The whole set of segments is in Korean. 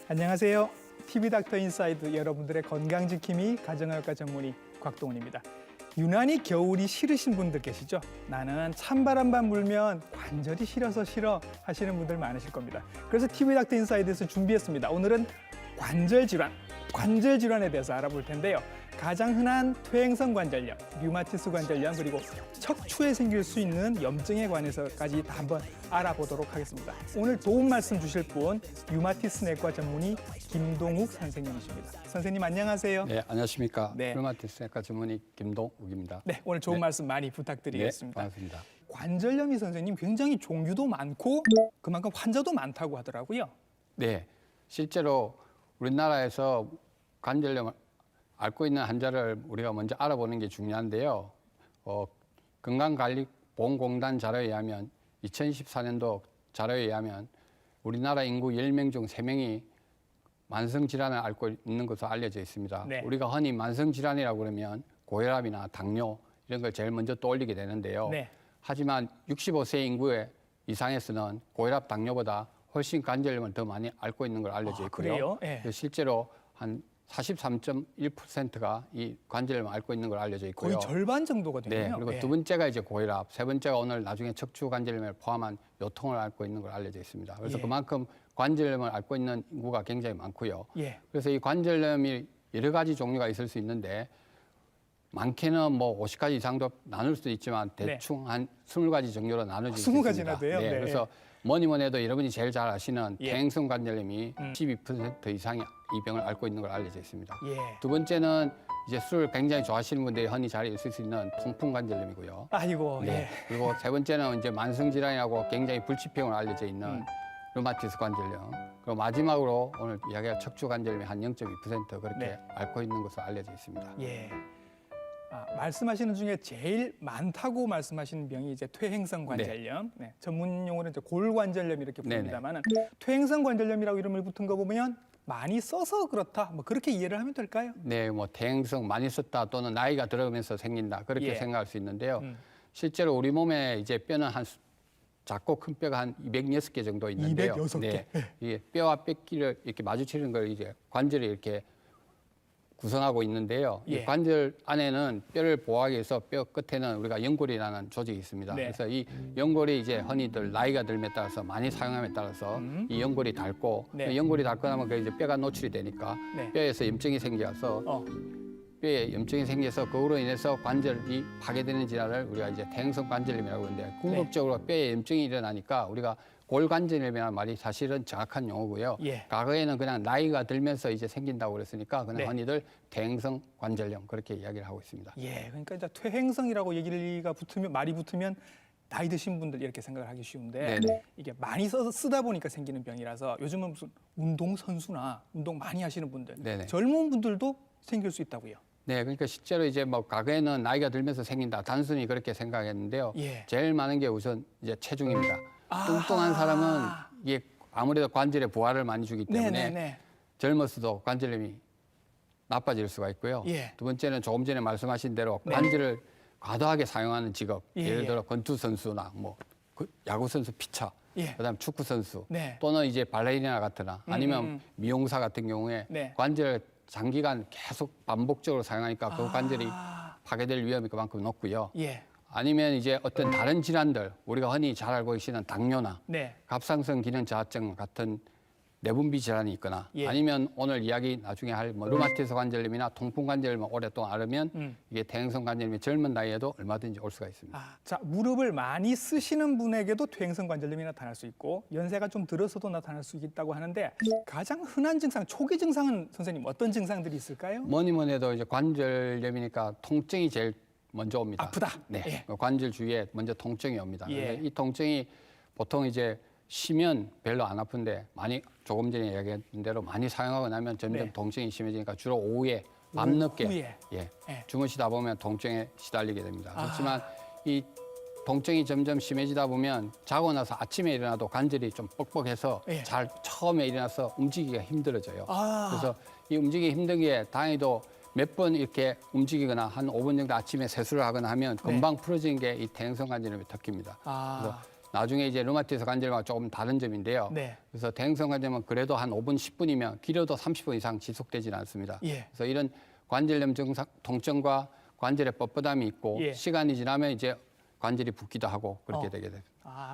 안녕하세요. TV닥터 인사이드 여러분들의 건강지킴이 가정의학과 전문의 곽동훈입니다. 유난히 겨울이 싫으신 분들 계시죠? 나는 찬바람만 불면 관절이 시려서 싫어 하시는 분들 많으실 겁니다. 그래서 TV닥터 인사이드에서 준비했습니다. 오늘은 관절 질환에 대해서 알아볼 텐데요. 가장 흔한 퇴행성 관절염, 류마티스 관절염, 그리고 척추에 생길 수 있는 염증에 관해서까지 다 한번 알아보도록 하겠습니다. 오늘 도움 말씀 주실 분 류마티스 내과 전문의 김동욱 선생님이십니다. 선생님 안녕하세요. 네, 안녕하십니까. 네. 류마티스 내과 전문의 김동욱입니다. 네, 오늘 좋은 말씀 많이 부탁드리겠습니다. 네, 반갑습니다. 관절염이 선생님 굉장히 종류도 많고 그만큼 환자도 많다고 하더라고요. 네, 실제로 우리나라에서 관절염을 앓고 있는 환자를 우리가 먼저 알아보는 게 중요한데요. 건강관리보험공단 자료에 의하면 2014년도 자료에 의하면 우리나라 인구 10명 중 3명이 만성질환을 앓고 있는 것으로 알려져 있습니다. 네. 우리가 흔히 만성질환이라고 그러면 고혈압이나 당뇨 이런 걸 제일 먼저 떠올리게 되는데요. 네. 하지만 65세 인구의 이상에서는 고혈압, 당뇨보다 훨씬 관절염을 더 많이 앓고 있는 걸 알려져 있고요. 그래요? 네. 실제로 한 43.1%가 이 관절염을 앓고 있는 걸 알려져 있고요. 거의 절반 정도거든요. 네, 그리고 두 번째가 이제 고혈압, 세 번째가 오늘 나중에 척추 관절염을 포함한 요통을 앓고 있는 걸 알려져 있습니다. 그래서 예. 그만큼 관절염을 앓고 있는 인구가 굉장히 많고요. 예. 그래서 이 관절염이 여러 가지 종류가 있을 수 있는데 많게는 뭐 50가지 이상도 나눌 수도 있지만 대충 한 20가지 정도로 나눠질 수 20가지나 있습니다. 돼요? 네, 네. 그래서 뭐니 해도 여러분이 제일 잘 아시는 예. 퇴행성 관절염이 12% 이상이 이 병을 앓고 있는 걸 알려져 있습니다. 예. 두 번째는 이제 술을 굉장히 좋아하시는 분들이 흔히 잘 있을 수 있는 통풍 관절염이고요. 아이고. 네. 예. 그리고 세 번째는 이제 만성 질환이라고 굉장히 불치병으로 알려져 있는 류마티스 관절염. 그리고 마지막으로 오늘 이야기할 척추 관절염이 한 0.2% 그렇게 네. 앓고 있는 것으로 알려져 있습니다. 예. 말씀하시는 중에 제일 많다고 말씀하시는 병이 이제 퇴행성 관절염, 네. 전문 용어는 이제 골관절염 이렇게 부릅니다만은 퇴행성 관절염이라고 이름을 붙은 거 보면 많이 써서 그렇다, 뭐 그렇게 이해를 하면 될까요? 네, 뭐 퇴행성 많이 썼다 또는 나이가 들어가면서 생긴다 그렇게 예. 생각할 수 있는데요. 실제로 우리 몸에 이제 뼈는 한 작고 큰 뼈가 한 206개 정도 있는데요. 206개. 네, 이게 뼈와 뼈끼를 이렇게 마주치는 걸 이제 관절이 이렇게 구성하고 있는데요. 예. 이 관절 안에는 뼈를 보호하기 위해서 뼈 끝에는 우리가 연골이라는 조직이 있습니다. 네. 그래서 이 연골이 이제 흔히들 나이가 들에 따라서 많이 사용함에 따라서 이 연골이 닳고 네. 연골이 닳고 나면 그 이제 뼈가 노출이 되니까 네. 뼈에서 염증이 생겨서 뼈에 염증이 생겨서 그로 인해서 관절이 파괴되는 질환을 우리가 이제 퇴행성 관절염이라고 하는데 궁극적으로 뼈에 염증이 일어나니까 우리가 골관절염이라는 말이 사실은 정확한 용어고요. 예. 과거에는 그냥 나이가 들면서 이제 생긴다고 그랬으니까 그냥 네. 흔히들 퇴행성 관절염 그렇게 이야기를 하고 있습니다. 예. 그러니까 이제 퇴행성이라고 얘기가 붙으면 말이 붙으면 나이 드신 분들 이렇게 생각을 하기 쉬운데 네네. 이게 많이 쓰다 보니까 생기는 병이라서 요즘은 무슨 운동 선수나 운동 많이 하시는 분들, 네네. 젊은 분들도 생길 수 있다고요. 네, 그러니까 실제로 이제 뭐 과거에는 나이가 들면서 생긴다 단순히 그렇게 생각했는데요. 예. 제일 많은 게 우선 이제 체중입니다. 뚱뚱한 사람은 이게 아무래도 관절에 부하를 많이 주기 때문에 네네네. 젊었어도 관절염이 나빠질 수가 있고요. 예. 두 번째는 조금 전에 말씀하신 대로 네. 관절을 과도하게 사용하는 직업, 예, 예를 들어 권투 선수나 뭐 야구 선수 피차, 예. 그다음 축구 선수, 네. 또는 이제 발레리나 같으나 아니면 미용사 같은 경우에 네. 관절을 장기간 계속 반복적으로 사용하니까 그 관절이 파괴될 위험이 그만큼 높고요. 예. 아니면 이제 어떤 다른 질환들, 우리가 흔히 잘 알고 계시는 당뇨나 네. 갑상선 기능 저하증 같은 내분비 질환이 있거나 예. 아니면 오늘 이야기 나중에 할 뭐 류마티스 관절염이나 통풍 관절염을 오랫동안 앓으면 이게 퇴행성 관절염이 젊은 나이에도 얼마든지 올 수가 있습니다. 자, 무릎을 많이 쓰시는 분에게도 퇴행성 관절염이 나타날 수 있고 연세가 좀 들어서도 나타날 수 있다고 하는데 가장 흔한 증상, 초기 증상은 선생님 어떤 증상들이 있을까요? 뭐니 해도 이제 관절염이니까 통증이 제일 먼저 옵니다. 아프다. 네, 예. 관절 주위에 먼저 통증이 옵니다. 예. 이 통증이 보통 이제 쉬면 별로 안 아픈데 많이 조금 전에 이야기한 대로 많이 사용하고 나면 점점 네. 통증이 심해지니까 주로 오후에 밤늦게 오후에. 예, 예. 주무시다 보면 통증에 시달리게 됩니다. 그렇지만 이 통증이 점점 심해지다 보면 자고 나서 아침에 일어나도 관절이 좀 뻑뻑해서 예. 잘 처음에 일어나서 움직이기가 힘들어져요. 아. 그래서 이 움직이기 힘든 게 다행히도 몇 번 이렇게 움직이거나 한 5분 정도 아침에 세수를 하거나 하면 금방 풀어지는 게 이 퇴행성 관절염의 특기입니다. 아. 그래서 나중에 이제 류마티스 관절염과 조금 다른 점인데요. 네. 그래서 대행성 관절염은 그래도 한 5분, 10분이면 길어도 30분 이상 지속되지는 않습니다. 예. 그래서 이런 관절염 증상, 통증과 관절에 뻣뻣함이 있고 예. 시간이 지나면 이제 관절이 붓기도 하고 그렇게 되게 됩니다.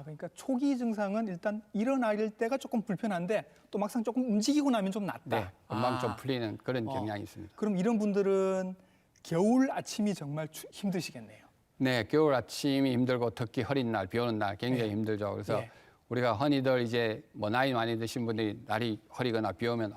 그러니까 초기 증상은 일단 일어날 때가 조금 불편한데 또 막상 조금 움직이고 나면 좀 낫다. 네, 금방 좀 풀리는 그런 경향이 있습니다. 그럼 이런 분들은 겨울 아침이 정말 힘드시겠네요. 네, 겨울 아침이 힘들고 특히 흐린 날, 비 오는 날 굉장히 힘들죠. 그래서 예. 우리가 흔히들 이제 뭐 나이 많이 드신 분들이 날이 흐리거나 비 오면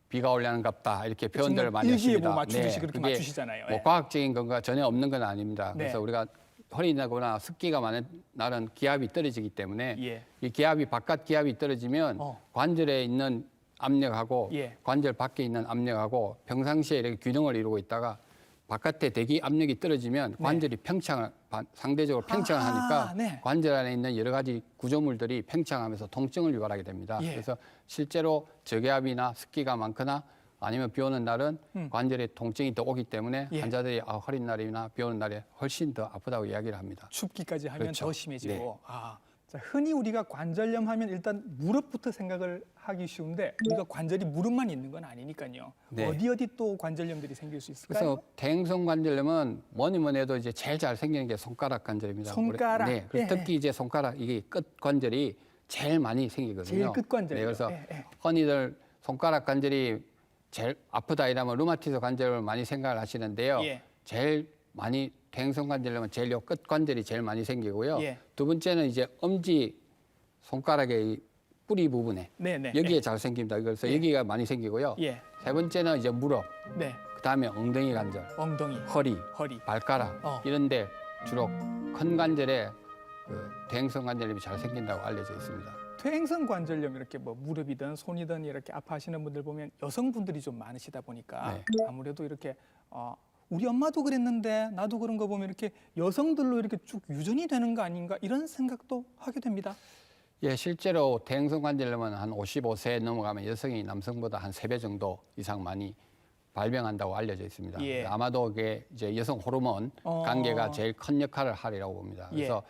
비가 오려는갑다 이렇게 표현들을 많이 하십니다. 일기예보 맞추듯이 그렇게 그게 맞추시잖아요. 뭐 과학적인 근거가 전혀 없는 건 아닙니다. 네. 그래서 우리가 흐리거나 습기가 많은 날은 기압이 떨어지기 때문에 예. 이 기압이 바깥 기압이 떨어지면 관절에 있는 압력하고 예. 관절 밖에 있는 압력하고 평상시에 이렇게 균형을 이루고 있다가 바깥에 대기 압력이 떨어지면 관절이 상대적으로 팽창을 하니까 네. 관절 안에 있는 여러 가지 구조물들이 팽창하면서 통증을 유발하게 됩니다. 예. 그래서 실제로 저기압이나 습기가 많거나 아니면 비 오는 날은 관절에 통증이 더 오기 때문에 예. 환자들이 흐린 날이나 비 오는 날에 훨씬 더 아프다고 이야기를 합니다. 춥기까지 하면 그렇죠. 더 심해지고. 네. 자, 흔히 우리가 관절염 하면 일단 무릎부터 생각을 하기 쉬운데 우리가 관절이 무릎만 있는 건 아니니까요. 네. 어디 또 관절염들이 생길 수 있을까요? 그래서 대행성 관절염은 뭐니 해도 이제 제일 잘 생기는 게 손가락 관절입니다. 손가락. 네. 그래서 특히 이제 손가락 이게 끝 관절이 제일 많이 생기거든요. 제일 끝 관절. 네, 그래서 흔히들 손가락 관절이 제일 아프다 이러면 류마티스 관절을 많이 생각을 하시는데요. 예. 제일 많이 대행성 관절염은 제일 끝 관절이 제일 많이 생기고요. 예. 두 번째는 이제 엄지 손가락의 이 뿌리 부분에 네네. 여기에 잘 생깁니다. 그래서 여기가 많이 생기고요. 예. 세 번째는 이제 무릎, 네. 그다음에 엉덩이 관절, 엉덩이, 허리, 허리. 발가락 이런데 주로 큰 관절에 대행성 관절염이 잘 생긴다고 알려져 있습니다. 퇴행성 관절염 이렇게 뭐 무릎이든 손이든 이렇게 아파하시는 분들 보면 여성분들이 좀 많으시다 보니까 네. 아무래도 이렇게 우리 엄마도 그랬는데 나도 그런 거 보면 이렇게 여성들로 이렇게 쭉 유전이 되는 거 아닌가 이런 생각도 하게 됩니다. 예, 실제로 대행성 관절염은 한 55세 넘어가면 여성이 남성보다 한 3배 정도 이상 많이 발병한다고 알려져 있습니다. 예. 아마도 그게 이제 여성 호르몬 관계가 제일 큰 역할을 하리라고 봅니다. 그래서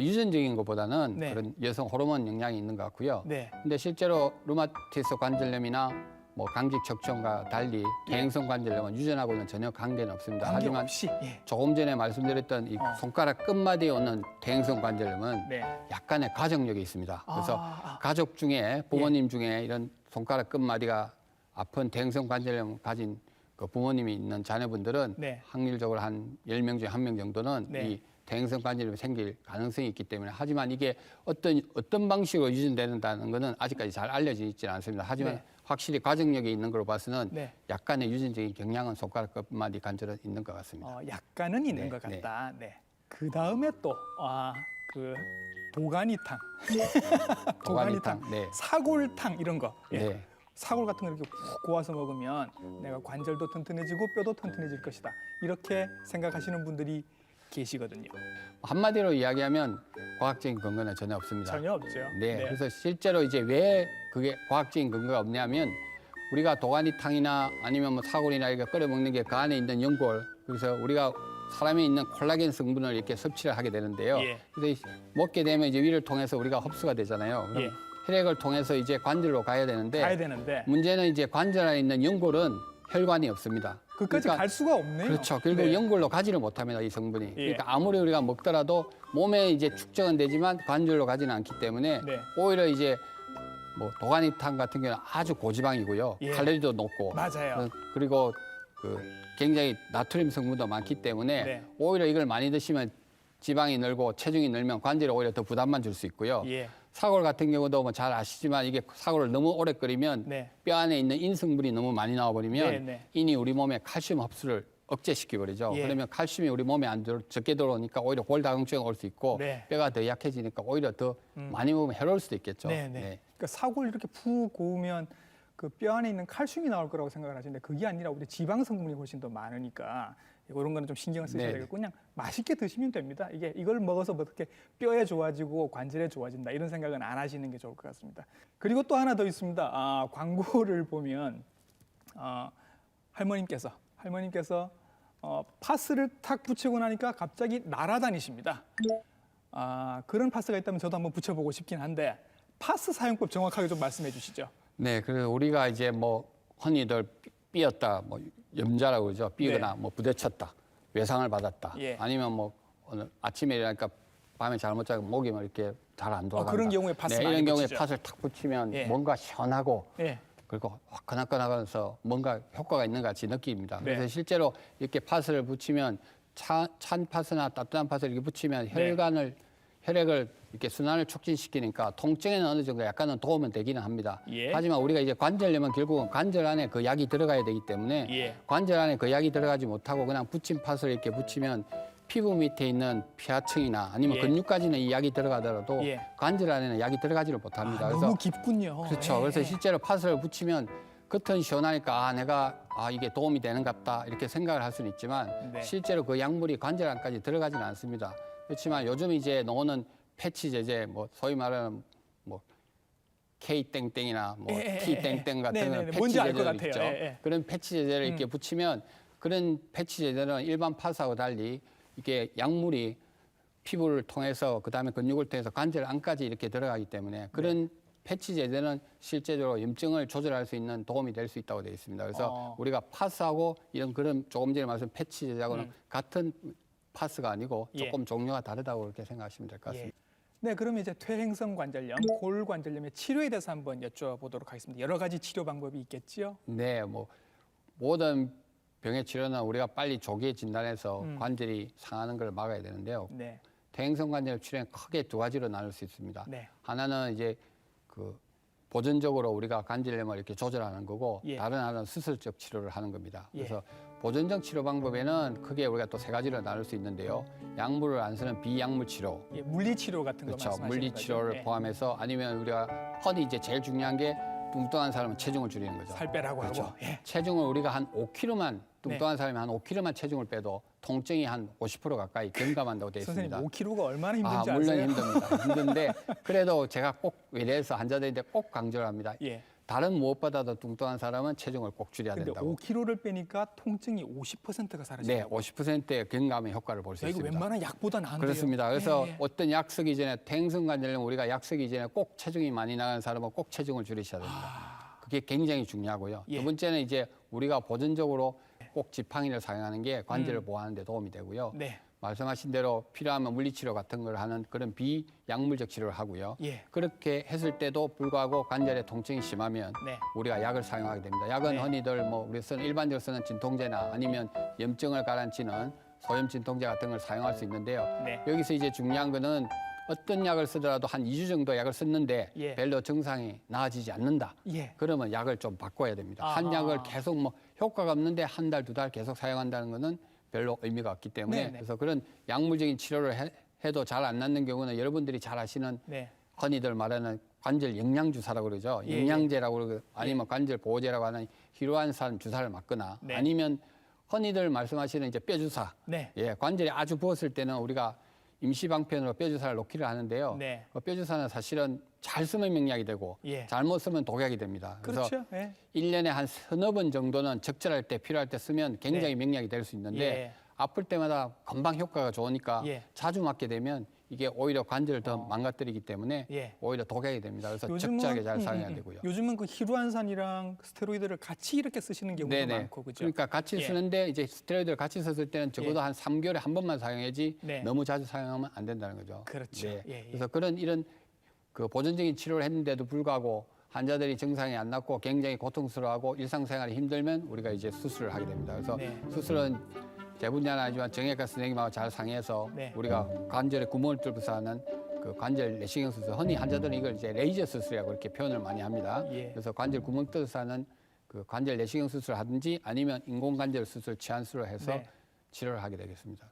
유전적인 것보다는 네. 그런 여성 호르몬 영향이 있는 것 같고요. 네. 근데 실제로 류마티스 관절염이나 뭐 강직 척추염과 달리 대행성 관절염은 유전하고는 전혀 관계는 없습니다. 하지만 없이. 예. 조금 전에 말씀드렸던 이 손가락 끝마디에 오는 대행성 관절염은 네. 약간의 가족력이 있습니다. 그래서 가족 중에 부모님 중에 이런 손가락 끝마디가 아픈 대행성 관절염 가진 그 부모님이 있는 자녀분들은 네. 확률적으로 한 10명 중에 1명 정도는 네. 이 대행성 관절염이 생길 가능성이 있기 때문에 하지만 이게 어떤 방식으로 유전된다는 것은 아직까지 잘 알려져 있지는 않습니다. 하지만 네. 확실히 가족력이 있는 걸로 봐서는 네. 약간의 유전적인 경향은 손가락 끝마디 관절은 있는 것 같습니다. 약간은 있는 네, 것 같다. 네. 그 다음에 또 그 도가니탕, 도가니탕, 네. 사골탕 이런 거. 예. 네. 사골 같은 거 이렇게 푹 고아서 먹으면 내가 관절도 튼튼해지고 뼈도 튼튼해질 것이다. 이렇게 생각하시는 분들이 계시거든요. 한마디로 이야기하면 과학적인 근거는 전혀 없습니다. 전혀 없죠. 네, 그래서 실제로 이제 왜 그게 과학적인 근거가 없냐면 우리가 도가니탕이나 아니면 뭐 사골이나 이렇게 끓여 먹는 게 그 안에 있는 연골, 그래서 우리가 사람에 있는 콜라겐 성분을 이렇게 섭취를 하게 되는데요. 예. 그래서 먹게 되면 이제 위를 통해서 우리가 흡수가 되잖아요. 그럼 예. 혈액을 통해서 이제 관절로 가야 되는데 문제는 이제 관절 안에 있는 연골은 혈관이 없습니다. 그까지 그러니까 갈 수가 없네요. 그렇죠. 결국 네. 연골로 가지를 못합니다. 이 성분이. 예. 그러니까 아무리 우리가 먹더라도 몸에 이제 축적은 되지만 관절로 가지는 않기 때문에 네. 오히려 이제 뭐 도가니탕 같은 경우는 아주 고지방이고요. 예. 칼로리도 높고. 맞아요. 그리고 그 굉장히 나트륨 성분도 많기 때문에 네. 오히려 이걸 많이 드시면 지방이 늘고 체중이 늘면 관절에 오히려 더 부담만 줄 수 있고요. 예. 사골 같은 경우도 뭐 잘 아시지만 이게 사골을 너무 오래 끓이면 네. 뼈 안에 있는 인성분이 너무 많이 나와버리면 네, 네. 이니 우리 몸에 칼슘 흡수를 억제시켜버리죠. 예. 그러면 칼슘이 우리 몸에 안 적게 들어오니까 오히려 골다공증이 올 수 있고 네. 뼈가 더 약해지니까 오히려 더 많이 먹으면 해로울 수도 있겠죠. 네, 네. 그러니까 사골 이렇게 푹 고우면 그 뼈 안에 있는 칼슘이 나올 거라고 생각을 하시는데 그게 아니라 우리 지방 성분이 훨씬 더 많으니까 이런 거는 좀 신경을 쓰셔야 네. 되겠고 그냥 맛있게 드시면 됩니다. 이걸 먹어서 뭐 어떻게 뼈에 좋아지고 관절에 좋아진다 이런 생각은 안 하시는 게 좋을 것 같습니다. 그리고 또 하나 더 있습니다. 광고를 보면 할머님께서 파스를 탁 붙이고 나니까 갑자기 날아다니십니다. 그런 파스가 있다면 저도 한번 붙여보고 싶긴 한데 파스 사용법 정확하게 좀 말씀해 주시죠. 네, 그래서 우리가 이제 뭐 흔히들 삐었다, 뭐 염자라고 그러죠. 삐거나 네. 뭐 부딪혔다, 외상을 받았다. 예. 아니면 뭐 오늘 아침에 일어나니까 밤에 잘못 자고 목이 뭐 이렇게 잘 안 돌아간다. 그런 경우에 파스 네, 많이 이런 경우에 붙이죠. 팥을 탁 붙이면 예. 뭔가 시원하고 예. 그리고 화끈화끈하면서 뭔가 효과가 있는 것 같이 느낍니다. 네. 그래서 실제로 이렇게 팥을 붙이면 찬 팥이나 따뜻한 팥을 이렇게 붙이면 혈액을 이렇게 순환을 촉진시키니까 통증에는 어느 정도 약간은 도움은 되기는 합니다. 예. 하지만 우리가 이제 관절염은 결국은 관절 안에 그 약이 들어가야 되기 때문에 예. 관절 안에 그 약이 들어가지 못하고 그냥 붙인 팥을 이렇게 붙이면 피부 밑에 있는 피하층이나 아니면 예. 근육까지는 이 약이 들어가더라도 예. 관절 안에는 약이 들어가지를 못합니다. 너무 깊군요. 그렇죠. 예. 그래서 실제로 팥을 붙이면 겉은 시원하니까 내가 이게 도움이 되는 것 같다 이렇게 생각을 할 수는 있지만 네. 실제로 그 약물이 관절 안까지 들어가지는 않습니다. 그렇지만 요즘 이제 나오는 패치 제제 뭐 소위 말하는 뭐 K 땡땡이나 뭐 T 땡땡 같은 네네네. 패치 뭔지 알 것 제제들 같아요. 있죠. 예, 예. 그런 패치 제제를 이렇게 붙이면 그런 패치 제제는 일반 팥하고 달리 이게 약물이 피부를 통해서 그다음에 근육을 통해서 관절 안까지 이렇게 들어가기 때문에 그런 패치 제제는 실제적으로 염증을 조절할 수 있는 도움이 될 수 있다고 되어 있습니다. 그래서 우리가 파스하고 이런 그런 조금 전에 말씀 패치 제제하고는 같은 파스가 아니고 예. 조금 종류가 다르다고 그렇게 생각하시면 될 것 같습니다. 네, 그럼 이제 퇴행성 관절염, 골관절염의 치료에 대해서 한번 여쭤보도록 하겠습니다. 여러 가지 치료 방법이 있겠지요? 네, 뭐 모든 병의 치료는 우리가 빨리 조기에 진단해서 관절이 상하는 걸 막아야 되는데요. 네. 퇴행성 관절 치료는 크게 두 가지로 나눌 수 있습니다. 네. 하나는 이제 그 보존적으로 우리가 관절염을 이렇게 조절하는 거고 예. 다른 하나는 수술적 치료를 하는 겁니다. 예. 그래서 보존적 치료 방법에는 크게 우리가 또 세 가지로 나눌 수 있는데요. 약물을 안 쓰는 비약물 치료, 예, 물리치료 같은 거 그렇죠. 말씀하시는 물리 거죠? 치료를 예. 포함해서 아니면 우리가 흔히 이제 제일 중요한 게 뚱뚱한 사람은 체중을 줄이는 거죠. 살 빼라고 그렇죠. 하고. 예. 체중을 우리가 한 5kg만 뚱뚱한 사람이 한 5kg만 체중을 빼도 통증이 한 50% 가까이 경감한다고 되어 선생님 있습니다. 5kg가 얼마나 힘든지 물론 아세요? 힘듭니다. 힘든데 그래도 제가 꼭 외래에서 환자들인데 꼭 강조를 합니다. 예. 다른 무엇보다도 뚱뚱한 사람은 체중을 꼭 줄여야 근데 된다고. 5kg를 빼니까 통증이 50%가 네, 사라져요. 50%의 경감의 효과를 볼 수 이거 있습니다. 웬만한 약보다 나은데요. 그렇습니다. 그래서 예, 예. 어떤 약 쓰기 전에 퇴행성 관절염 우리가 약 쓰기 전에 꼭 체중이 많이 나가는 사람은 꼭 체중을 줄이셔야 됩니다. 그게 굉장히 중요하고요. 예. 두 번째는 이제 우리가 보존적으로 꼭 지팡이를 사용하는 게 관절을 보호하는 데 도움이 되고요. 네. 말씀하신 대로 필요하면 물리치료 같은 걸 하는 그런 비약물적 치료를 하고요. 예. 그렇게 했을 때도 불구하고 관절에 통증이 심하면 네. 우리가 약을 사용하게 됩니다. 약은 네. 흔히들 뭐 우리 쓰는 일반적으로 쓰는 진통제나 아니면 염증을 가라앉히는 소염 진통제 같은 걸 사용할 수 있는데요. 네. 여기서 이제 중요한 거는 어떤 약을 쓰더라도 한 2주 정도 약을 썼는데 예. 별로 증상이 나아지지 않는다. 예. 그러면 약을 좀 바꿔야 됩니다. 아하. 한 약을 계속 뭐 효과가 없는데 한 달, 두 달 계속 사용한다는 거는 별로 의미가 없기 때문에 네네. 그래서 그런 약물적인 치료를 해도 잘 안 낫는 경우는 여러분들이 잘 아시는 네. 흔히들 말하는 관절 영양 주사라고 그러죠. 예, 영양제라고 그러고 아니면 관절 보호제라고 하는 히로안산 주사를 맞거나 네. 아니면 흔히들 말씀하시는 이제 뼈 주사. 네. 예, 관절이 아주 부었을 때는 우리가 임시방편으로 뼈 주사를 놓기를 하는데요. 네. 그 뼈 주사는 사실은 잘 쓰면 명약이 되고 예. 잘못 쓰면 독약이 됩니다. 그래서 그렇죠. 예. 1년에 한 서너 번 정도는 적절할 때 필요할 때 쓰면 굉장히 명약이 될 수 있는데 예. 아플 때마다 금방 효과가 좋으니까 예. 자주 맞게 되면 이게 오히려 관절을 더 망가뜨리기 때문에 예. 오히려 독약이 됩니다. 그래서 적절하게 잘 사용해야 되고요. 요즘은 그 히루안산이랑 스테로이드를 같이 이렇게 쓰시는 경우도 네네. 많고 그죠? 그러니까 같이 예. 쓰는데 이제 스테로이드를 같이 썼을 때는 적어도 예. 한 3개월에 한 번만 사용해야지 네. 너무 자주 사용하면 안 된다는 거죠. 그렇죠. 네. 예, 예. 그래서 이런 그 보존적인 치료를 했는데도 불구하고 환자들이 증상이 안 낫고 굉장히 고통스러워하고 일상생활이 힘들면 우리가 이제 수술을 하게 됩니다. 그래서 네. 수술은 대분야는 아니지만 정형외과 선생님하고 잘 상의해서 네. 우리가 관절에 구멍을 뚫고서 하는 그 관절 내시경 수술, 흔히 환자들은 이걸 이제 레이저 수술이라고 이렇게 표현을 많이 합니다. 예. 그래서 관절 구멍 뚫어서 하는 그 관절 내시경 수술을 하든지 아니면 인공관절 수술, 치환술을 해서 네. 치료를 하게 되겠습니다.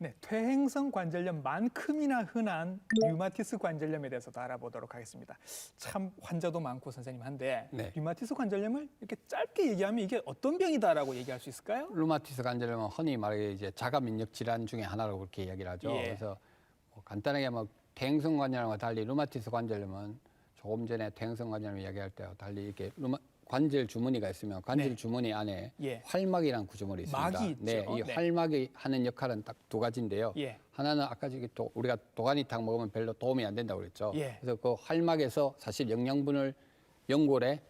네, 퇴행성 관절염만큼이나 흔한 류마티스 관절염에 대해서도 알아보도록 하겠습니다. 참 환자도 많고 선생님 한데 네. 류마티스 관절염을 이렇게 짧게 얘기하면 이게 어떤 병이다라고 얘기할 수 있을까요? 루마티스 관절염은 흔히 말하기에 이제 자가 면역 질환 중에 하나라고 그렇게 이야기를 하죠. 예. 그래서 뭐 간단하게 뭐 퇴행성 관절염과 달리 루마티스 관절염은 조금 전에 퇴행성 관절염 이야기할 때와 달리 이렇게 관절 주머니가 있으면 관절 네. 주머니 안에 예. 활막이라는 구조물이 있습니다. 막이 있죠. 네, 이 네. 활막이 하는 역할은 딱 두 가지인데요. 예. 하나는 아까 저기 우리가 도가니탕 먹으면 별로 도움이 안 된다고 그랬죠. 예. 그래서 그 활막에서 사실 영양분을 연골에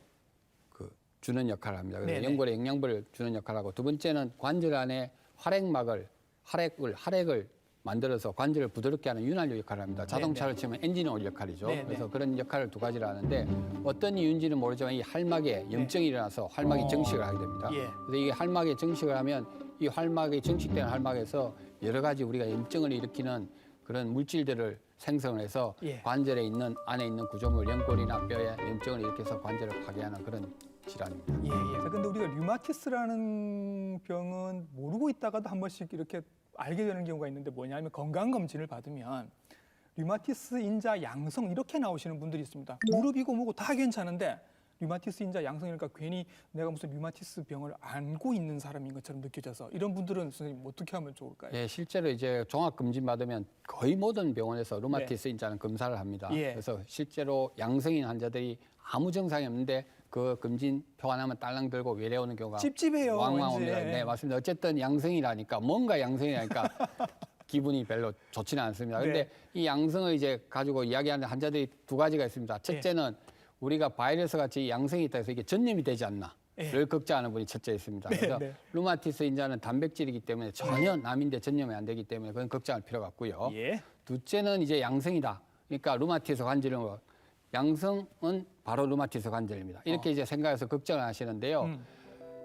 주는 역할을 합니다. 그래서 네네. 연골에 영양분을 주는 역할을 하고 두 번째는 관절 안에 활액을 만들어서 관절을 부드럽게 하는 윤활유 역할을 합니다. 자동차를 치면 엔진 오일 역할이죠. 네네. 그래서 그런 역할을 두 가지를 하는데 어떤 이유인지는 모르지만 이 활막에 염증이 일어나서 활막이 정식을 하게 됩니다. 예. 그래서 이게 활막에 정식을 하면 이 활막이 정식된 활막에서 여러 가지 우리가 염증을 일으키는 그런 물질들을 생성을 해서 예. 관절에 있는 안에 있는 구조물, 연골이나 뼈에 염증을 일으켜서 관절을 파괴하는 그런 질환입니다. 예, 예. 자, 근데 우리가 류마티스라는 병은 모르고 있다가도 한 번씩 이렇게 알게 되는 경우가 있는데 뭐냐면 건강검진을 받으면 류마티스 인자 양성 이렇게 나오시는 분들이 있습니다. 무릎이고 뭐고 다 괜찮은데 류마티스 인자 양성이니까 괜히 내가 무슨 류마티스 병을 앓고 있는 사람인 것처럼 느껴져서 이런 분들은 선생님 어떻게 하면 좋을까요? 예, 실제로 이제 종합 검진 받으면 거의 모든 병원에서 루마티스 인자는 검사를 합니다. 예. 그래서 실제로 양성인 환자들이 아무 증상이 없는데 그 검진 표 하나만 딸랑 들고 외래오는 경우가 찝찝해요. 왕왕 왠지. 옵니다. 네, 맞습니다. 어쨌든 양성이라니까 뭔가 양성이라니까 기분이 별로 좋지는 않습니다. 근데 네. 이 양성을 이제 가지고 이야기하는 환자들이 두 가지가 있습니다. 첫째는 우리가 바이러스 같이 양성이 있다 해서 이게 전염이 되지 않나. 를 걱정하는 분이 첫째 있습니다. 그래서 네. 루마티스 인자는 단백질이기 때문에 전혀 남인데 전염이 안 되기 때문에 그건 걱정할 필요가 없고요. 예. 둘째는 이제 양성이다. 그러니까 루마티스 관절염 양성은 바로 루마티스 관절입니다. 이렇게 이제 생각해서 걱정을 하시는데요.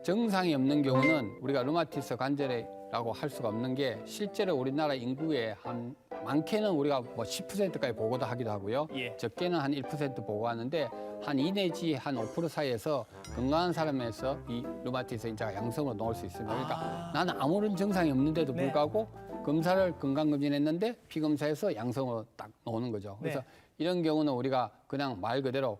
정상이 없는 경우는 우리가 루마티스 관절이라고 할 수가 없는 게 실제로 우리나라 인구의 한 많게는 우리가 뭐 10%까지 보고도 하기도 하고요. 예. 적게는 한 1% 보고하는데 한 2 내지 한 5% 사이에서 건강한 사람에서 이 루마티스 인자가 양성으로 나올 수 있습니다. 그러니까 나는 아무런 증상이 없는데도 네. 불구하고 검사를 건강검진했는데 피검사에서 양성으로 딱 나오는 거죠. 그래서 네. 이런 경우는 우리가 그냥 말 그대로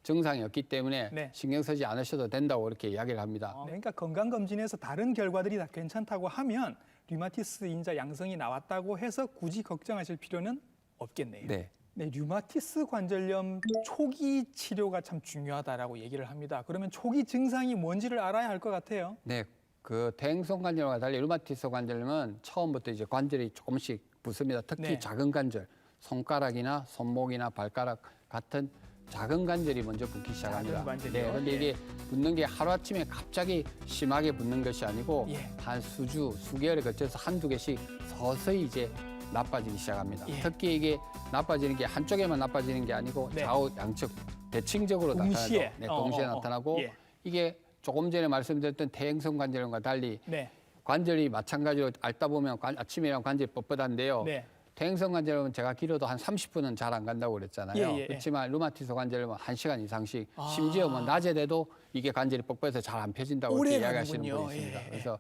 증상이 없기 때문에 네. 신경 쓰지 않으셔도 된다고 이렇게 이야기를 합니다. 그러니까 건강검진에서 다른 결과들이 다 괜찮다고 하면 류마티스 인자 양성이 나왔다고 해서 굳이 걱정하실 필요는 없겠네요. 네. 네, 류마티스 관절염 초기 치료가 참 중요하다라고 얘기를 합니다. 그러면 초기 증상이 뭔지를 알아야 할 것 같아요. 네, 그 대행성 관절과 달리 루마티스 관절염은 처음부터 이제 관절이 조금씩 붓습니다. 특히 네. 작은 관절, 손가락이나 손목이나 발가락 같은 작은 관절이 먼저 붓기 시작합니다. 작은 관절이요? 네, 근데 예. 이게 붓는 게 하루아침에 갑자기 심하게 붓는 것이 아니고 예. 한 수개월에 거쳐서 한두 개씩 서서히 이제 나빠지기 시작합니다. 예. 특히 이게 나빠지는 게 한쪽에만 나빠지는 게 아니고 네. 좌우 양측 대칭적으로 동시에. 나타나죠. 네, 동시에 나타나고 예. 이게 조금 전에 말씀드렸던 대행성 관절염과 달리 네. 관절이 마찬가지로 앓다 보면 아침이랑 관절이 뻣뻣한데요. 네. 대행성 관절염은 제가 길어도 한 30분은 잘 안 간다고 그랬잖아요. 예, 예. 그렇지만 루마티스 관절염은 1시간 이상씩 아. 심지어 뭐 낮에 돼도 이게 관절이 뻣뻣해서 잘 안 펴진다고 오래 이렇게 이야기하시는 가는군요. 분이 있습니다. 예, 예. 그래서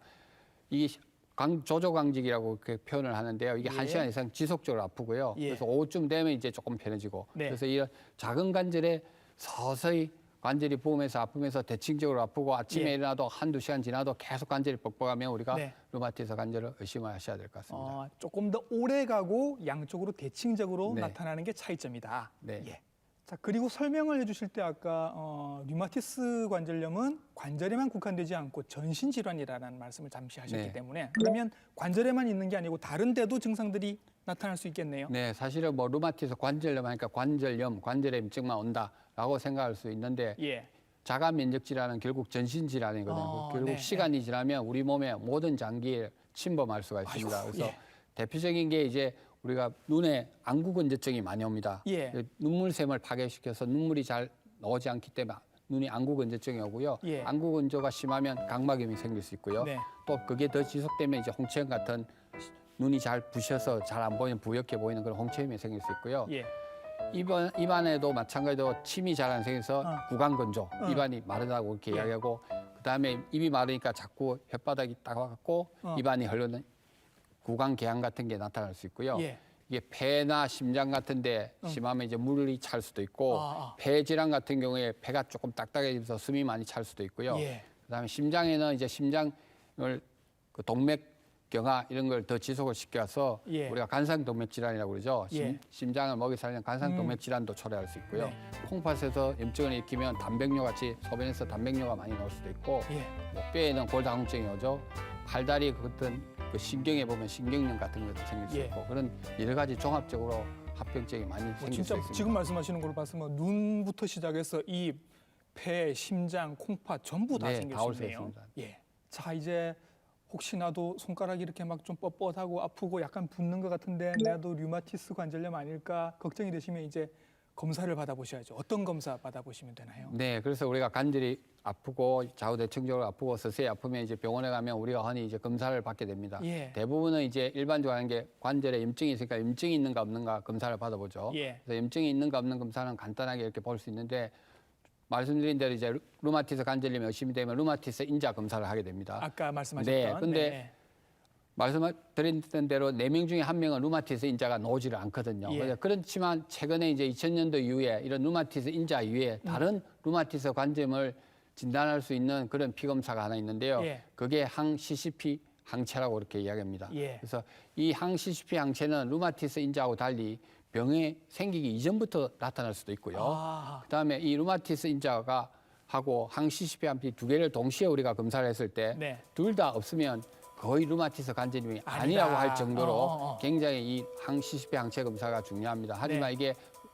이 조조강직이라고 그렇게 표현을 하는데요. 이게 예. 1시간 이상 지속적으로 아프고요. 예. 그래서 오후쯤 되면 이제 조금 편해지고. 네. 그래서 이런 작은 관절에 서서히 관절이 부으면서 아프면서 대칭적으로 아프고 아침에 예. 일어나도 한두 시간 지나도 계속 관절이 뻑뻑하면 우리가 네. 루마티스 관절을 의심하셔야 될 것 같습니다. 조금 더 오래 가고 양쪽으로 대칭적으로 네. 나타나는 게 차이점이다. 네. 예. 자, 그리고 설명을 해주실 때 아까 류마티스 관절염은 관절에만 국한되지 않고 전신 질환이라는 말씀을 잠시 하셨기 네. 때문에 그러면 관절에만 있는 게 아니고 다른 데도 증상들이 나타날 수 있겠네요. 네, 사실은 뭐 루마티스 관절염 하니까 관절염, 관절의 염증만 온다라고 생각할 수 있는데 예. 자가 면역 질환은 결국 전신 질환이거든요. 결국 네, 시간이 지나면 우리 몸의 모든 장기에 침범할 수가 있습니다. 아이고, 그래서 예. 대표적인 게 이제 우리가 눈에 안구건조증이 많이 옵니다. 예. 눈물샘을 파괴시켜서 눈물이 잘 나오지 않기 때문에 눈이 안구건조증이 오고요. 예. 안구건조가 심하면 각막염이 생길 수 있고요. 네. 또 그게 더 지속되면 이제 홍채염 같은 눈이 잘 부셔서 잘 안 보이는 부옇게 보이는 그런 홍채염이 생길 수 있고요. 예. 입안에도 마찬가지로 침이 잘 안 생겨서 구강건조, 입안이 마르다고 이렇게 예. 이야기하고 그다음에 입이 마르니까 자꾸 혓바닥이 따가갖고 입안이 흐르는 구강궤양 같은 게 나타날 수 있고요. 예. 이게 폐나 심장 같은데 심하면 이제 물이 찰 수도 있고 폐 질환 같은 경우에 폐가 조금 딱딱해져서 숨이 많이 찰 수도 있고요. 예. 그다음에 심장에는 이제 심장을 그 동맥 경화 이런 걸 더 지속을 시켜서 예. 우리가 간상동맥 질환이라고 그러죠. 예. 심장을 먹이 살리는 간상동맥 질환도 초래할 수 있고요. 네. 콩팥에서 염증을 일으키면 단백뇨 같이 소변에서 단백뇨가 많이 나올 수도 있고 예. 뭐 뼈에는 골다공증이 오죠. 팔다리 같은 그 신경에 보면 신경염 같은 것도 생길 수 예. 있고 그런 여러 가지 종합적으로 합병증이 많이 생길 수 진짜 있습니다. 지금 말씀하시는 걸로 봤으면 눈부터 시작해서 입, 폐, 심장, 콩팥 전부 다 네, 생길 다 수 올 수 있네요. 있습니다. 예. 자, 이제 혹시나도 손가락이 이렇게 막 좀 뻣뻣하고 아프고 약간 붓는 것 같은데 나도 류마티스 관절염 아닐까 걱정이 되시면 이제 검사를 받아보셔야죠. 어떤 검사 받아보시면 되나요? 네, 그래서 우리가 관절이 아프고 좌우대칭적으로 아프고 서서히 아프면 이제 병원에 가면 우리가 흔히 이제 검사를 받게 됩니다. 예. 대부분은 이제 일반적으로 하는 게 관절에 염증이 있으니까 염증이 있는가 없는가 검사를 받아보죠. 예. 그래서 염증이 있는가 없는 검사는 간단하게 이렇게 볼 수 있는데 말씀드린 대로 이제 루마티스 관절염이 의심이 되면 루마티스 인자 검사를 하게 됩니다. 아까 말씀하셨던. 네, 근데 말씀드린 대로 4명 중에 1명은 루마티스 인자가 나오지를 않거든요. 예. 그렇지만 최근에 이제 2000년도 이후에 이런 루마티스 인자 이후에 다른 루마티스 관절염을 진단할 수 있는 그런 피검사가 하나 있는데요. 예. 그게 항CCP 항체라고 이렇게 이야기합니다. 예. 그래서 이 항CCP 항체는 루마티스 인자하고 달리 병이 생기기 이전부터 나타날 수도 있고요. 아, 그다음에 이 루마티스 인자가 하고 항CCP 항체 두 개를 동시에 우리가 검사를 했을 때 네. 둘 다 없으면 거의 루마티스 관절염이 아니다. 아니라고 할 정도로 어. 굉장히 이 항CCP 항체 검사가 중요합니다. 하지만 네. 이게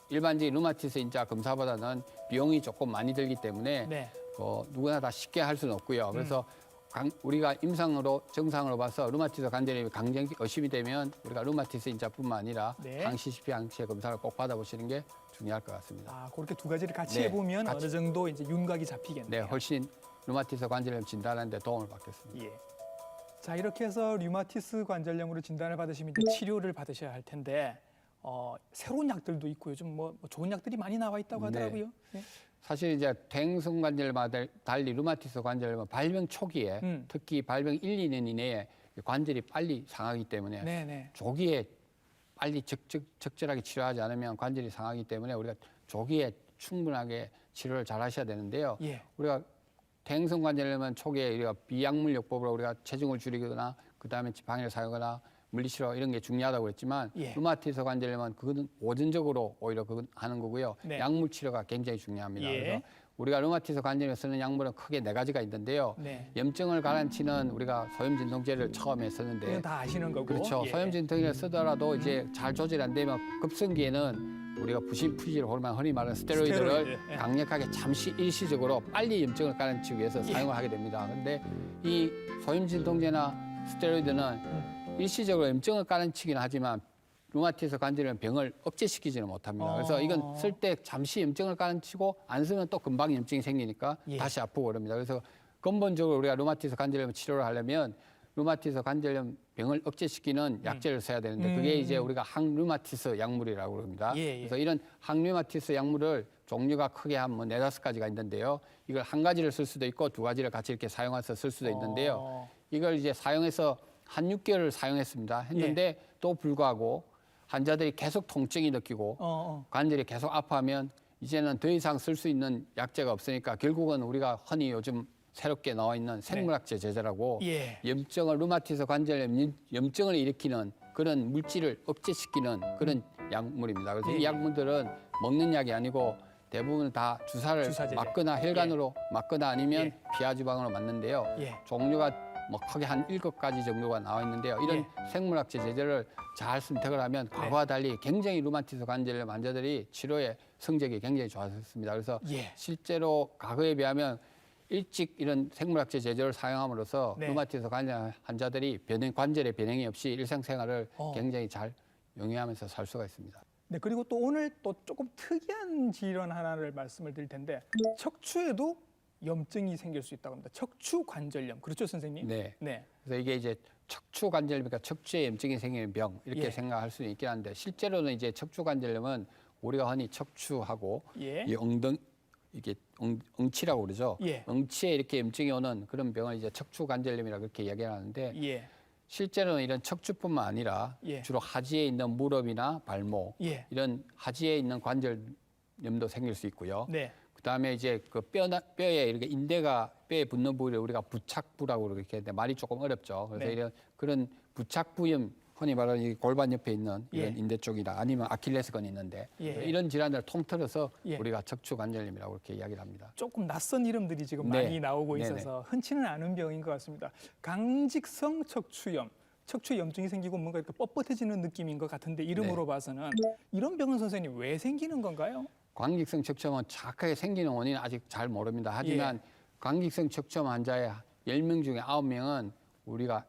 일반적인 루마티스 인자 검사보다는 비용이 조금 많이 들기 때문에 네. 누구나 다 쉽게 할 수는 없고요. 그래서 우리가 임상으로 정상으로 봐서 루마티스 관절염이 강정 의심이 되면 우리가 루마티스 인자뿐만 아니라 네. 항CCP 항체 검사를 꼭 받아보시는 게 중요할 것 같습니다. 아, 그렇게 두 가지를 같이 네, 해보면 같이. 어느 정도 이제 윤곽이 잡히겠네요. 네, 훨씬 루마티스 관절염 진단하는 데 도움을 받겠습니다. 예. 자, 이렇게 해서 류마티스 관절염으로 진단을 받으시면 이제 치료를 받으셔야 할 텐데 새로운 약들도 있고 요즘 뭐 좋은 약들이 많이 나와 있다고 네. 하더라고요. 네. 사실 이제 대행성 관절염과 달리 루마티스 관절염은 발병 초기에 특히 발병 1, 2년 이내에 관절이 빨리 상하기 때문에 네, 네. 조기에 빨리 적절하게 치료하지 않으면 관절이 상하기 때문에 우리가 조기에 충분하게 치료를 잘 하셔야 되는데요. 예. 우리가 대행성 관절염은 초기에 우리가 비약물요법으로 우리가 체중을 줄이거나 그다음에 지방을 사용하거나 물리치료 이런 게 중요하다고 그랬지만 예. 루마티스 관절염은 그거는 보존적으로 오히려 그건 하는 거고요. 네. 약물 치료가 굉장히 중요합니다. 예. 그래서 우리가 루마티스 관절염에 쓰는 약물은 크게 4가지가 있는데요. 네. 염증을 가라앉히는 우리가 소염진통제를 처음에 썼는데 이건 다 아시는 거고. 그렇죠. 예. 소염진통제를 쓰더라도 이제 잘 조절이 안 되면 급성기에는 우리가 부신푸질 호르몬 흔히 말하는 스테로이드를 스테로이드, 예. 강력하게 잠시 일시적으로 빨리 염증을 가라앉히기 위해서 사용을 하게 됩니다. 그런데 이 소염진통제나 스테로이드는 일시적으로 염증을 가라앉히기는 하지만 루마티스 관절염 병을 억제시키지는 못합니다. 그래서 이건 쓸 때 잠시 염증을 가라앉히고 안 쓰면 또 금방 염증이 생기니까 예. 다시 아프고 그럽니다. 그래서 근본적으로 우리가 루마티스 관절염 치료를 하려면 루마티스 관절염 병을 억제시키는 약제를 써야 되는데 그게 이제 우리가 항루마티스 약물이라고 그럽니다. 예, 예. 그래서 이런 항루마티스 약물을 종류가 크게 한 뭐 4-5가지가 있는데요. 이걸 한 가지를 쓸 수도 있고 2가지를 같이 이렇게 사용해서 쓸 수도 있는데요. 이걸 이제 사용해서 한 6개월을 사용했습니다. 했는데 예. 또 불구하고 환자들이 계속 통증이 느끼고 관절이 계속 아파하면 이제는 더 이상 쓸 수 있는 약제가 없으니까 결국은 우리가 흔히 요즘 새롭게 나와 있는 생물학제 제제라고 예. 염증을 루마티스 관절염 염증을 일으키는 그런 물질을 억제시키는 그런 약물입니다. 그래서 예, 이 예. 약물들은 먹는 약이 아니고 대부분 다 주사를 주사제제. 맞거나 혈관으로 맞거나 아니면 예. 피하지방으로 맞는데요. 예. 종류가 뭐 크게 한 7가지 정도가 나와 있는데요. 이런 생물학제 제제를 잘 선택을 하면 과거와 달리 굉장히 루마티스 관절염 환자들이 치료의 성적이 굉장히 좋았습니다. 그래서 예. 실제로 과거에 비하면 일찍 이런 생물학제 제제를 사용함으로써 네. 루마티스 관절 환자들이 관절의 변형이 없이 일상생활을 어. 굉장히 잘 영위하면서 살 수가 있습니다. 네, 그리고 또 오늘 또 조금 특이한 질환 하나를 말씀을 드릴 텐데 척추에도 염증이 생길 수 있다고 합니다. 척추 관절염. 그렇죠, 선생님? 네. 네. 그래서 이게 이제 척추 관절염이니까 척추에 염증이 생기는 병 이렇게 예. 생각할 수는 있긴 한데 실제로는 이제 척추 관절염은 우리가 흔히 척추하고 예. 이 이게 엉치라고 그러죠. 예. 엉치에 이렇게 염증이 오는 그런 병을 이제 척추 관절염이라고 그렇게 이야기하는데 예. 실제로는 이런 척추뿐만 아니라 예. 주로 하지에 있는 무릎이나 발목 예. 이런 하지에 있는 관절염도 생길 수 있고요. 네. 그다음에 이제 그 뼈에 이렇게 인대가 뼈에 붙는 부위를 우리가 부착부라고 그렇게 하는데 말이 조금 어렵죠. 그래서 네. 이런 그런 부착부염, 흔히 말하는 이 골반 옆에 있는 이런 예. 인대 쪽이다, 아니면 아킬레스건이 있는데 예. 이런 질환을 통틀어서 예. 우리가 척추관절염이라고 이렇게 이야기를 합니다. 조금 낯선 이름들이 지금 네. 많이 나오고 네네. 있어서 흔치는 않은 병인 것 같습니다. 강직성 척추염, 척추에 염증이 생기고 뭔가 이렇게 뻣뻣해지는 느낌인 것 같은데 이름으로 봐서는 이런 병은 선생님 왜 생기는 건가요? 광직성 척추염은 정확하게 생기는 원인은 아직 잘 모릅니다. 하지만 광직성 척추염 환자의 10명 중에 9명은 우리가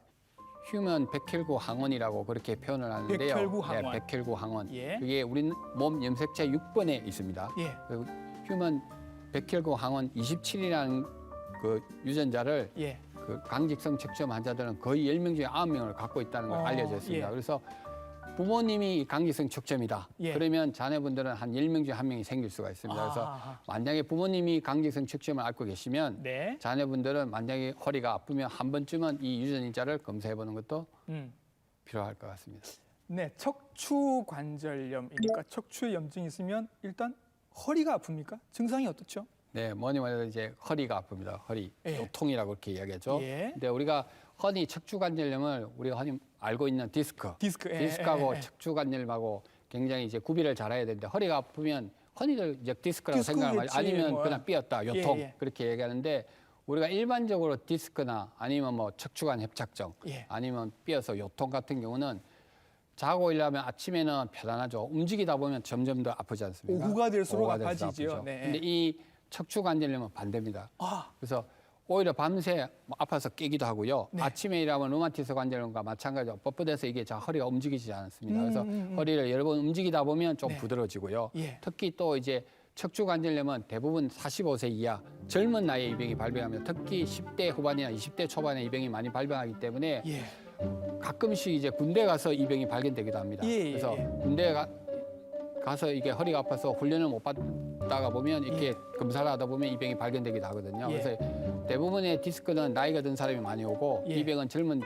휴먼 백혈구 항원이라고 그렇게 표현을 하는데요. 백혈구 항원. 네, 백혈구 항원. 예. 그게 우리 몸 염색체 6번에 있습니다. 예. 그리고 휴먼 백혈구 항원 27이라는 그 유전자를 예. 그 강직성 척추염 환자들은 거의 10명 중에 9명을 갖고 있다는 걸 알려져 있습니다. 예. 그래서 부모님이 강직성 척추염이다. 예. 그러면 자녀분들은 한 10명 중에 1명이 생길 수가 있습니다. 그래서 아하. 만약에 부모님이 강직성 척추염을 앓고 계시면 네. 자녀분들은 만약에 허리가 아프면 한 번쯤은 이 유전자를 검사해 보는 것도 음. 필요할 것 같습니다. 네, 척추 관절염이니까 척추에 염증이 있으면 일단 허리가 아픕니까? 증상이 어떻죠? 네, 뭐니 뭐니 이제 허리가 아픕니다. 허리 예. 요통이라고 그렇게 이야기하죠. 예. 근데 우리가 허리 척추관절염을 우리가 흔히 알고 있는 디스크, 디스크. 디스크하고 척추관절염하고 굉장히 이제 구비를 잘해야 되는데 허리가 아프면 흔히들 이제 디스크라고 생각을 하죠. 디스크겠지, 아니면 뭐. 그냥 삐었다, 요통 예. 그렇게 얘기하는데 우리가 일반적으로 디스크나 아니면 뭐 척추관 협착증 예. 아니면 삐어서 요통 같은 경우는 자고 일어나면 아침에는 편안하죠. 움직이다 보면 점점 더 아프지 않습니까? 오후가 될수록 오후가 될수록 아파지죠. 아프죠. 네. 근데 이 척추관절염은 반대입니다. 아, 그래서 오히려 밤새 뭐 아파서 깨기도 하고요. 네. 아침에 일하면 루마티스 관절염과 마찬가지로 뻣뻣해서 이게 자 허리가 움직이지 않습니다. 그래서 음. 허리를 여러 번 움직이다 보면 좀 네. 부드러워지고요. 예. 특히 또 이제 척추관절염은 대부분 45세 이하 젊은 나이에 이 병이 발병합니다. 특히 10대 후반이나 20대 초반에 이 병이 많이 발병하기 때문에 예. 가끔씩 이제 군대 가서 이 병이 발견되기도 합니다. 예, 그래서 예. 군대 가서 이게 허리가 아파서 훈련을 못 받다가 보면 이렇게 검사를 하다 보면 이 병이 발견되기도 하거든요. 예. 그래서 대부분의 디스크는 나이가 든 사람이 많이 오고 예. 이 병은 젊은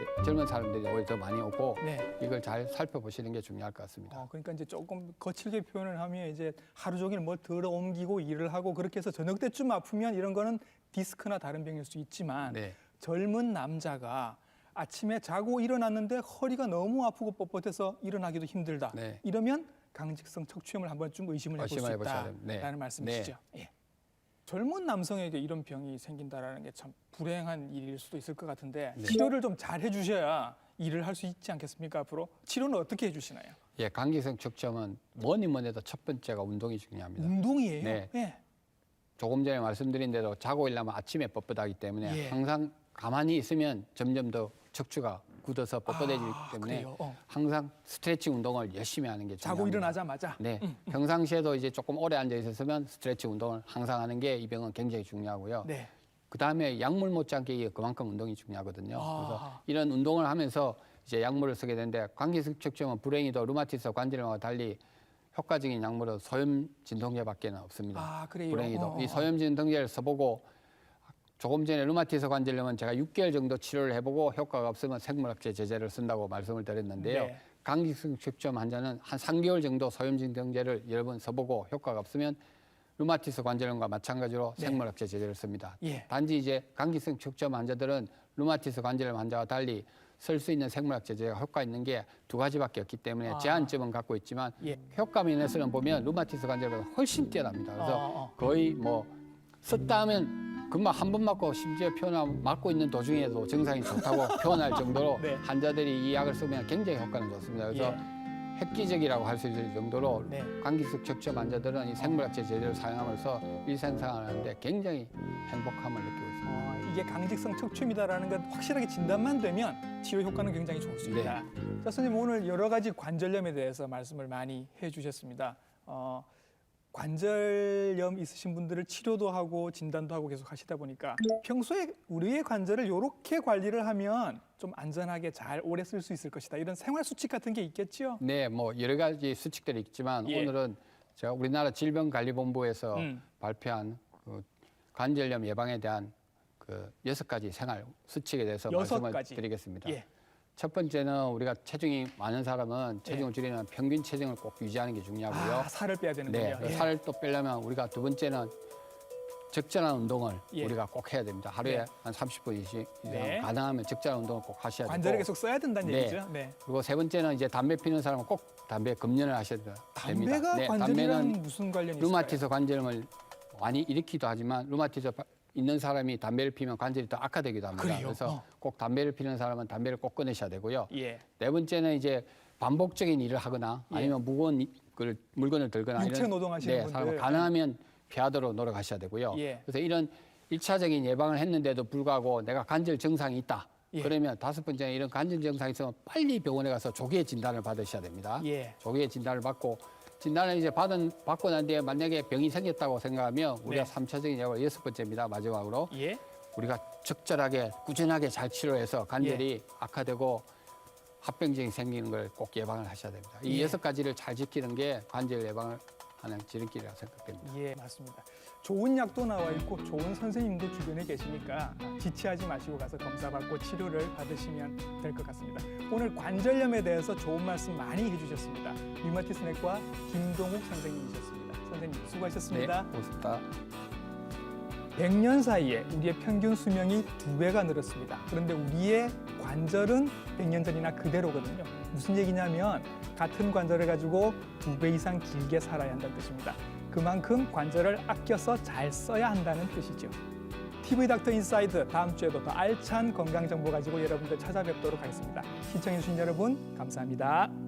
사람들이 오히려 더 많이 오고 네. 이걸 잘 살펴보시는 게 중요할 것 같습니다. 그러니까 이제 조금 거칠게 표현을 하면 이제 하루 종일 뭐 들어 옮기고 일을 하고 그렇게 해서 저녁 때쯤 아프면 이런 거는 디스크나 다른 병일 수 있지만 네. 젊은 남자가 아침에 자고 일어났는데 허리가 너무 아프고 뻣뻣해서 일어나기도 힘들다. 네. 이러면 강직성 척추염을 한번 좀 의심을 해볼 수 의심을 해보셔야 있다라는 됩니다. 네. 말씀이시죠. 예. 젊은 남성에게 이런 병이 생긴다라는 게 참 불행한 일일 수도 있을 것 같은데 네. 치료를 좀 잘 해주셔야 일을 할 수 있지 않겠습니까? 앞으로 치료는 어떻게 해주시나요? 예, 강직성 척추염은 뭐니 뭐니 해도 첫 번째가 운동이 중요합니다. 운동이에요. 네. 예. 조금 전에 말씀드린 대로 자고 일어나면 아침에 뻣뻣하기 때문에 예. 항상 가만히 있으면 점점 더 척추가 굳어서 뻣뻣해지기 때문에 그래요? 항상 스트레칭 운동을 열심히 하는 게 중요합니다. 자고 일어나자마자. 네, 평상시에도 이제 조금 오래 앉아 있었으면 스트레칭 운동을 항상 하는 게 이 병은 굉장히 중요하고요. 네. 그 다음에 약물 못지않게 이게 그만큼 운동이 중요하거든요. 아. 그래서 이런 운동을 하면서 이제 약물을 쓰게 되는데 광기성 척추염은 불행히도 루마티스 관절염과 달리 효과적인 약물은 소염 진통제밖에는 없습니다. 아, 그래요. 불행히도 이 소염 진통제를 써보고 조금 전에 루마티스 관절염은 제가 6개월 정도 치료를 해보고 효과가 없으면 생물학제 제제를 쓴다고 말씀을 드렸는데요. 네. 강직성 척추염 환자는 한 3개월 정도 소염 진통제를 여러 번 써보고 효과가 없으면 루마티스 관절염과 마찬가지로 네. 생물학제 제제를 씁니다. 예. 단지 이제 강직성 척추염 환자들은 루마티스 관절염 환자와 달리 쓸 수 있는 생물학 제제가 효과 있는 게 두 가지밖에 없기 때문에 아. 제한점은 갖고 있지만 예. 효과 면에서는 보면 루마티스 관절염보다 훨씬 뛰어납니다. 그래서 거의 뭐 썼다 하면 금방 한 번 맞고 심지어 표현하면 맞고 있는 도중에도 증상이 좋다고 표현할 정도로 네. 환자들이 이 약을 쓰면 굉장히 효과는 좋습니다. 그래서 획기적이라고 할 수 있을 정도로 네. 강기성 척추염 환자들은 이 생물학제 제제를 사용하면서 일상생활을 하는데 굉장히 행복함을 느끼고 있습니다. 이게 강직성 척추염이다라는 건 확실하게 진단만 되면 치료 효과는 굉장히 좋을 수 있다. 자, 선생님 오늘 여러 가지 관절염에 대해서 말씀을 많이 해주셨습니다. 관절염 있으신 분들을 치료도 하고 진단도 하고 계속 하시다 보니까 평소에 우리의 관절을 이렇게 관리를 하면 좀 안전하게 잘 오래 쓸 수 있을 것이다. 이런 생활 수칙 같은 게 있겠죠? 네, 뭐 여러 가지 수칙들이 있지만 예. 오늘은 제가 우리나라 질병관리본부에서 발표한 그 관절염 예방에 대한 그 6가지 생활 수칙에 대해서 말씀을 6가지. 드리겠습니다. 예. 첫 번째는 우리가 체중이 많은 사람은 체중을 줄이려면 평균 체중을 꼭 유지하는 게 중요하고요. 살을 빼야 되는군요. 네, 예. 살을 또 빼려면 우리가 두 번째는 적절한 운동을 예. 우리가 꼭 해야 됩니다. 하루에 네. 한 30분 이상 네. 가능하면 적절한 운동을 꼭 하셔야 되고. 관절에 계속 써야 된다는 네. 얘기죠. 네. 그리고 세 번째는 이제 담배 피는 사람은 꼭 담배 금연을 하셔야 됩니다. 담배가 네, 관절이랑 담배는 무슨 관련이 있을까요? 루마티스 관절염을 많이 일으키기도 하지만 루마티스 있는 사람이 담배를 피면 관절이 더 악화되기도 합니다. 그래요? 그래서 꼭 담배를 피는 사람은 담배를 꼭 끊으셔야 되고요. 예. 네 번째는 이제 반복적인 일을 하거나 예. 아니면 무거운 물건을 들거나 육체 이런 노동하시는 분들. 사람은 가능하면 피하도록 노력하셔야 되고요. 예. 그래서 이런 일차적인 예방을 했는데도 불구하고 내가 관절 증상이 있다. 예. 그러면 다섯 번째는 이런 관절 증상이 있으면 빨리 병원에 가서 조기에 진단을 받으셔야 됩니다. 예. 조기에 진단을 받고 진단을 이제 받고 난 뒤에 만약에 병이 생겼다고 생각하면 우리가 네. 3차적인 예방을 여섯 번째입니다. 마지막으로 예. 우리가 적절하게 꾸준하게 잘 치료해서 관절이 악화되고 합병증이 생기는 걸 꼭 예방을 하셔야 됩니다. 이 예. 여섯 가지를 잘 지키는 게 관절 예방을 하는 지름길이라고 생각됩니다. 예, 맞습니다. 좋은 약도 나와 있고 좋은 선생님도 주변에 계시니까 지체하지 마시고 가서 검사받고 치료를 받으시면 될 것 같습니다. 오늘 관절염에 대해서 좋은 말씀 많이 해주셨습니다. 류마티스 내과 김동욱 선생님이셨습니다. 선생님 수고하셨습니다. 네, 고맙습니다. 100년 사이에 우리의 평균 수명이 2배가 늘었습니다. 그런데 우리의 관절은 100년 전이나 그대로거든요. 무슨 얘기냐면 같은 관절을 가지고 2배 이상 길게 살아야 한다는 뜻입니다. 그만큼 관절을 아껴서 잘 써야 한다는 뜻이죠. TV 닥터 인사이드 다음 주에도 더 알찬 건강 정보 가지고 여러분들 찾아뵙도록 하겠습니다. 시청해주신 여러분 감사합니다.